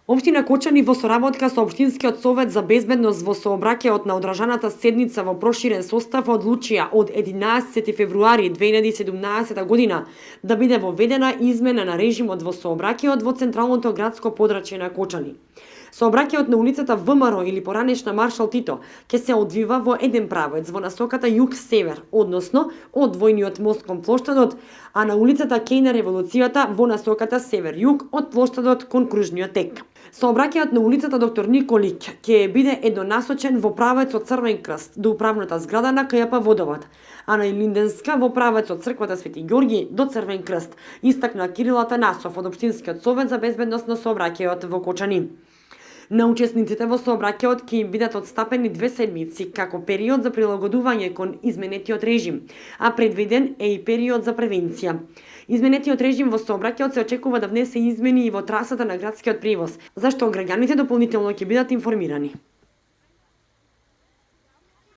Општина Кочани во соработка со Општинскиот совет за безбедност во сообраќајот на одржаната седница во проширен состав одлучија од 11 февруари 2017 година да биде воведена измена на режимот во сообраќајот во централното градско подрачје на Кочани. Сообраќајот на улицата ВМРО или поранешна Маршал Тито ќе се одвива во еден правец во насоката југ-север, односно од војниот мост кон плоштадот, а на улицата Кеј на револуцијата во насоката север-југ од плоштадот кон кружниот тек. Сообраќајот на улицата Доктор Николик ќе биде еднонасочен во правец од Црвен крст до управната зграда на КЈП Водовод, а на Илинденска во правец од црквата Свети Ѓорги до Црвен крст, истакна Кирил Атанасов од Општинскиот совет за безбедност на сообраќајот во Кочани. На учесниците во сообраќајот ќе им бидат отстапени 2 седмици како период за прилагодување кон изменетиот режим, а предвиден е и период за превенција. Изменетиот режим во сообраќајот се очекува да внесе измени и во трасата на градскиот превоз, за што граѓаните дополнително ќе бидат информирани.